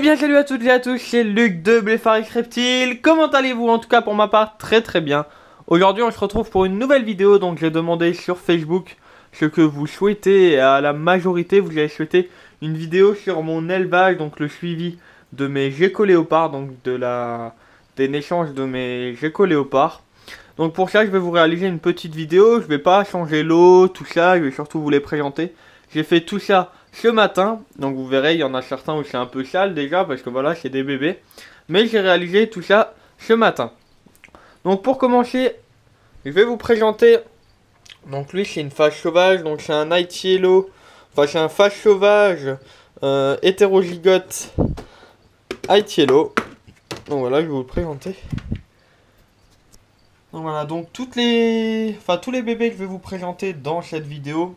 bien salut à toutes et à tous, c'est Luc de Bleffarix Reptile. Comment allez-vous? En tout cas pour ma part, très bien. Aujourd'hui on se retrouve pour une nouvelle vidéo. Donc j'ai demandé sur Facebook ce que vous souhaitez. Et à la majorité vous avez souhaité une vidéo sur mon élevage. Donc le suivi de mes geckos léopards. Donc des naissances de mes geckos léopards. Donc pour ça je vais vous réaliser une petite vidéo. Je vais pas changer l'eau, tout ça. Je vais surtout vous les présenter. J'ai fait tout ça ce matin, donc vous verrez, il y en a certains où c'est un peu sale déjà, parce que voilà, c'est des bébés. Mais j'ai réalisé tout ça ce matin. Donc pour commencer, je vais vous présenter. Donc lui, c'est une phage sauvage, donc c'est un Night Yellow. Enfin, c'est un phage sauvage hétérozygote Night Yellow. Donc voilà, je vais vous le présenter. Donc voilà, donc tous les bébés que je vais vous présenter dans cette vidéo,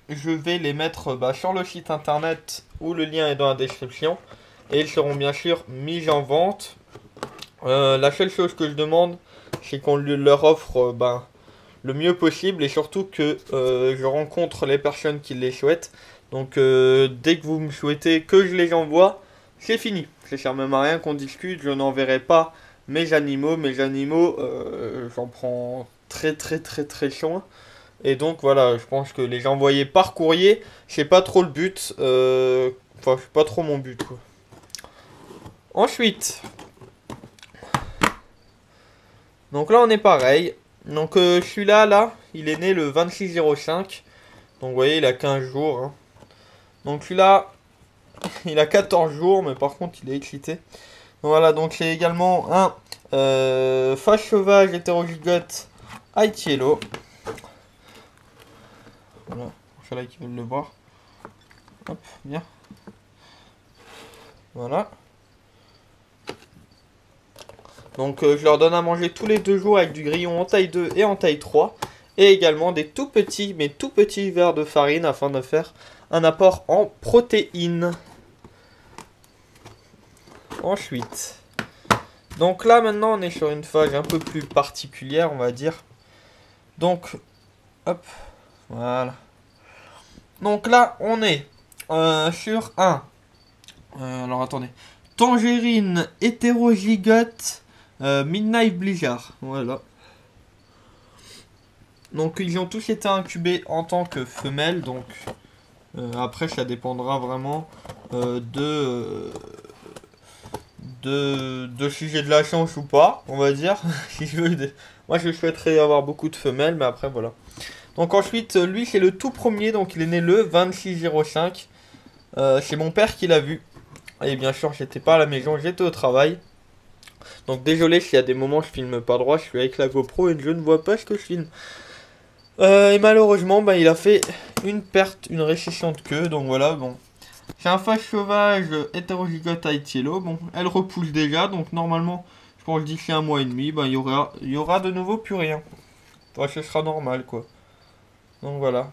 je vais les mettre sur le site internet où le lien est dans la description. Et ils seront bien sûr mis en vente. La seule chose que je demande, c'est qu'on leur offre le mieux possible. Et surtout que je rencontre les personnes qui les souhaitent. Donc dès que vous me souhaitez que je les envoie, c'est fini. Ça sert même à rien qu'on discute. Je n'enverrai pas mes animaux. Mes animaux, j'en prends très soin. Et donc voilà, je pense que les envoyer par courrier, c'est pas trop le but. Enfin, c'est pas trop mon but, quoi. Ensuite, donc là on est pareil. Donc celui-là, il est né le 26/05. Donc vous voyez, il a 15 jours. Hein. Donc celui-là, il a 14 jours, mais par contre il est excité. Donc voilà, donc c'est également un phage sauvage hétérozygote Night Yellow. Voilà, pour ceux-là qui veulent le voir. Hop, bien. Voilà. Donc je leur donne à manger tous les 2 jours avec du grillon en taille 2 et en taille 3. Et également des tout petits, mais tout petits verres de farine afin de faire un apport en protéines. Ensuite. Donc là maintenant on est sur une phase un peu plus particulière, on va dire. Donc, hop. Voilà. Donc là, on est sur un... alors attendez. Tangerine hétérozygote Midnight Blizzard. Voilà. Donc ils ont tous été incubés en tant que femelles. Donc après, ça dépendra vraiment de si j'ai de la chance ou pas, on va dire. Si je veux moi, je souhaiterais avoir beaucoup de femelles, mais après, voilà. Donc ensuite, lui c'est le tout premier, donc il est né le 26/05. C'est mon père qui l'a vu. Et bien sûr, j'étais pas à la maison, j'étais au travail. Donc désolé s'il y a des moments je filme pas droit, je suis avec la GoPro et je ne vois pas ce que je filme. Et malheureusement, il a fait une perte, une récession de queue, donc voilà, bon. C'est un phage sauvage hétérozygote Night Yellow. Bon, elle repousse déjà, donc normalement, je pense d'ici 1 mois et demi, il y aura de nouveau plus rien. Enfin, ce sera normal, quoi. Donc voilà.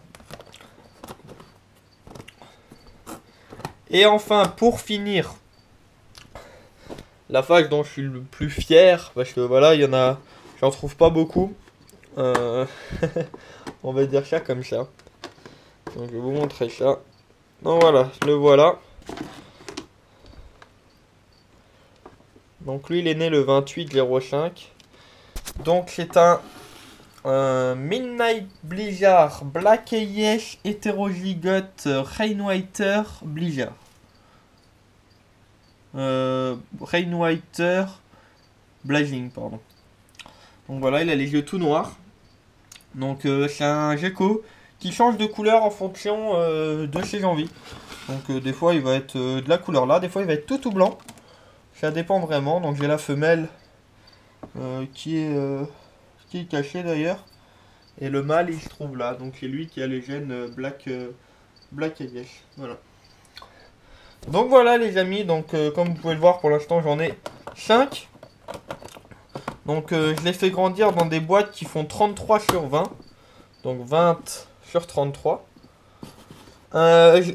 Et enfin, pour finir, la phage dont je suis le plus fier, parce que voilà, il y en a, j'en trouve pas beaucoup. On va dire ça comme ça. Donc je vais vous montrer ça. Donc voilà, le voilà. Donc lui, il est né le 28/05. Donc c'est un Midnight Blizzard Black Yes hétérozygote Rainwater Blizzard. Rainwater Blazing, pardon. Donc voilà, il a les yeux tout noirs. Donc c'est un gecko qui change de couleur en fonction de ses envies. Donc des fois il va être de la couleur là, des fois il va être tout blanc. Ça dépend vraiment. Donc j'ai la femelle qui est cachée d'ailleurs. Et le mâle il se trouve là. Donc c'est lui qui a les gènes Black Yes. Voilà. Donc voilà les amis. Donc comme vous pouvez le voir, pour l'instant j'en ai 5. Donc je les fais grandir dans des boîtes qui font 33/20. Donc 20/33.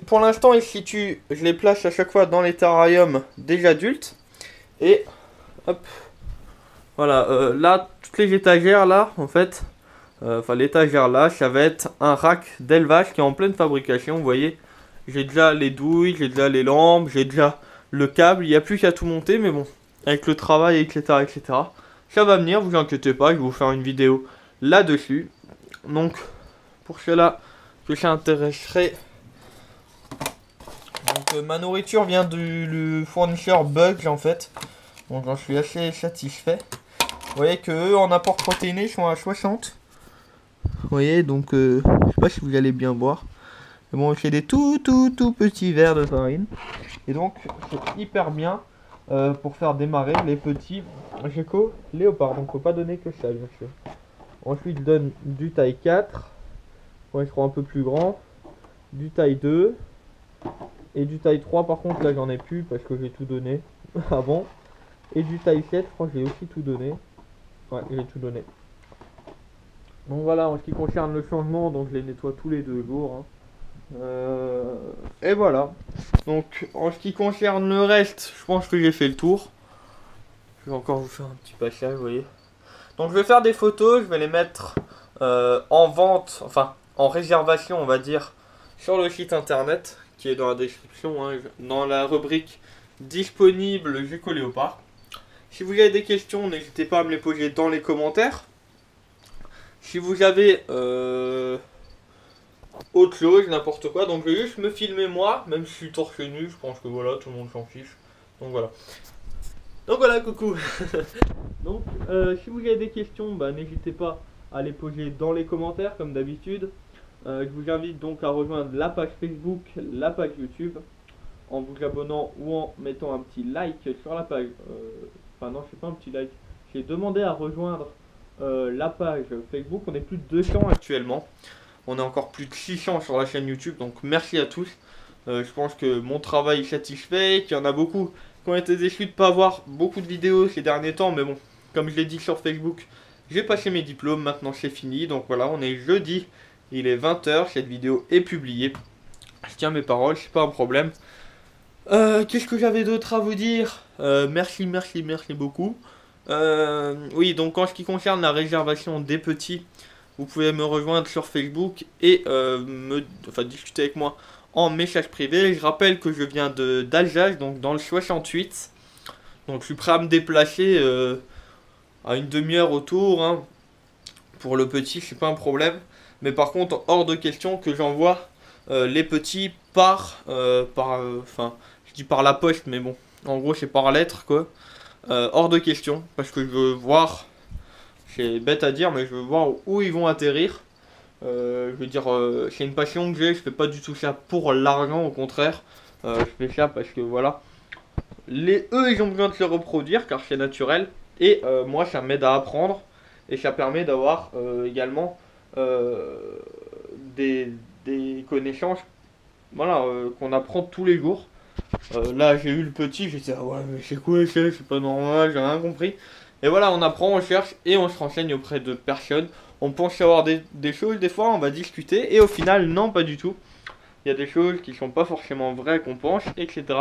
Pour l'instant ils se situent, je les place à chaque fois dans les terrariums des adultes. Et hop. Voilà, là, toutes les étagères là, en fait. Enfin l'étagère là, ça va être un rack d'élevage qui est en pleine fabrication, vous voyez. J'ai déjà les douilles, j'ai déjà les lampes, j'ai déjà le câble, il n'y a plus qu'à tout monter, mais bon, avec le travail, etc., etc., ça va venir, vous inquiétez pas, je vais vous faire une vidéo là-dessus. Donc, pour cela, que ça intéresserait. Donc, ma nourriture vient du fournisseur Bugs en fait. Donc, j'en suis assez satisfait. Vous voyez que eux, en apport protéiné, ils sont à 60. Vous voyez, donc, je sais pas si vous allez bien voir. Mais bon, c'est des tout petits verres de farine. Et donc, c'est hyper bien pour faire démarrer les petits Gecko Léopard. Donc, faut pas donner que ça, bien sûr. Ensuite, je donne du taille 4. Ouais, je crois un peu plus grand. Du taille 2. Et du taille 3, par contre, là, j'en ai plus parce que j'ai tout donné avant. Et du taille 7, je crois que j'ai aussi tout donné. Ouais, j'ai tout donné. Donc voilà, en ce qui concerne le changement, donc je les nettoie tous les 2 jours. Hein. Et voilà. Donc en ce qui concerne le reste, je pense que j'ai fait le tour. Je vais encore vous faire un petit passage, vous voyez. Donc je vais faire des photos, je vais les mettre en vente, enfin en réservation on va dire, sur le site internet qui est dans la description, hein, dans la rubrique disponible Gecko Léopard. Si vous avez des questions, n'hésitez pas à me les poser dans les commentaires. Si vous avez autre chose, n'importe quoi, donc je vais juste me filmer moi, même si je suis torse nu, je pense que voilà, tout le monde s'en fiche. Donc voilà, coucou. Donc si vous avez des questions, bah, n'hésitez pas à les poser dans les commentaires comme d'habitude. Je vous invite donc à rejoindre la page Facebook, la page YouTube, en vous abonnant ou en mettant un petit like sur la page. Enfin non, c'est pas un petit like. J'ai demandé à rejoindre la page Facebook. On est plus de 200 actuellement. On est encore plus de 600 sur la chaîne YouTube. Donc merci à tous. Je pense que mon travail est satisfait. Qu'il y en a beaucoup qui ont été déçus de ne pas avoir beaucoup de vidéos ces derniers temps. Mais bon, comme je l'ai dit sur Facebook, j'ai passé mes diplômes. Maintenant c'est fini. Donc voilà, on est jeudi. Il est 20 h. Cette vidéo est publiée. Je tiens mes paroles, c'est pas un problème. Qu'est-ce que j'avais d'autre à vous dire? Merci beaucoup. Oui, donc en ce qui concerne la réservation des petits, vous pouvez me rejoindre sur Facebook et discuter avec moi en message privé. Je rappelle que je viens d'Alsace, donc dans le 68. Donc je suis prêt à me déplacer à une demi-heure autour. Hein. Pour le petit, c'est pas un problème. Mais par contre, hors de question que j'envoie les petits par je dis par la poste, mais bon, en gros c'est par lettre quoi. Hors de question, parce que je veux voir, c'est bête à dire, mais je veux voir où ils vont atterrir. Je veux dire, c'est une passion que j'ai, je fais pas du tout ça pour l'argent, au contraire. Je fais ça parce que voilà, eux ils ont besoin de se reproduire car c'est naturel. Et moi ça m'aide à apprendre et ça permet d'avoir également des connaissances voilà, qu'on apprend tous les jours. Là j'ai eu le petit, j'étais ah ouais mais c'est quoi ça, c'est pas normal, j'ai rien compris. Et voilà, on apprend, on cherche et on se renseigne auprès de personnes. On pense savoir des choses, des fois on va discuter et au final non pas du tout. Il y a des choses qui sont pas forcément vraies qu'on pense, etc.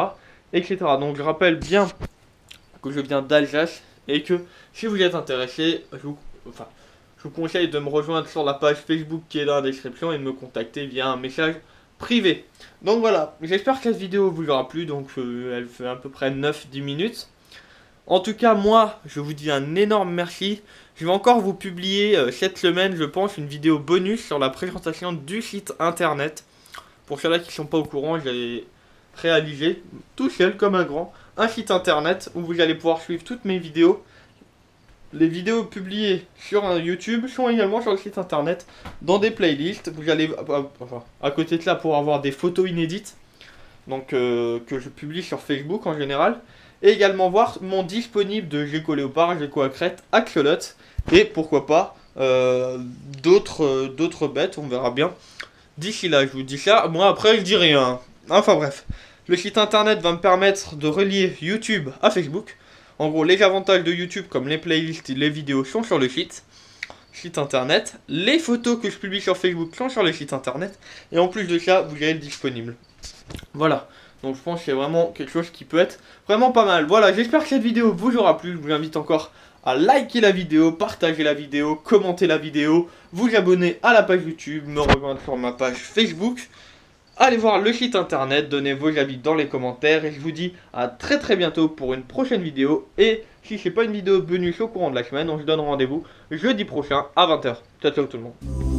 etc. Donc je rappelle bien que je viens d'Alsace et que si vous êtes intéressé, je vous conseille de me rejoindre sur la page Facebook qui est dans la description et de me contacter via un message privé. Donc voilà, j'espère que cette vidéo vous aura plu, donc elle fait à peu près 9-10 minutes. En tout cas, moi, je vous dis un énorme merci. Je vais encore vous publier cette semaine, je pense, une vidéo bonus sur la présentation du site internet. Pour ceux-là qui ne sont pas au courant, j'ai réalisé, tout seul comme un grand, un site internet où vous allez pouvoir suivre toutes mes vidéos. Les vidéos publiées sur YouTube sont également sur le site internet dans des playlists. Vous allez, à côté de là, pour avoir des photos inédites, donc que je publie sur Facebook en général. Et également voir mon disponible de Gecko Léopard, Gecko à crête, axolote. Et pourquoi pas d'autres bêtes, on verra bien. D'ici là, je vous dis ça. Moi après, je dis rien. Enfin bref. Le site internet va me permettre de relier YouTube à Facebook. En gros, les avantages de YouTube, comme les playlists et les vidéos, sont sur le site internet. Les photos que je publie sur Facebook sont sur le site internet. Et en plus de ça, vous avez le disponible. Voilà. Donc je pense que c'est vraiment quelque chose qui peut être vraiment pas mal. Voilà, j'espère que cette vidéo vous aura plu. Je vous invite encore à liker la vidéo, partager la vidéo, commenter la vidéo, vous abonner à la page YouTube, me rejoindre sur ma page Facebook. Allez voir le site internet, donnez vos avis dans les commentaires et je vous dis à très bientôt pour une prochaine vidéo. Et si c'est pas une vidéo bonus au courant de la semaine, on se donne rendez-vous jeudi prochain à 20 h. Ciao ciao tout le monde.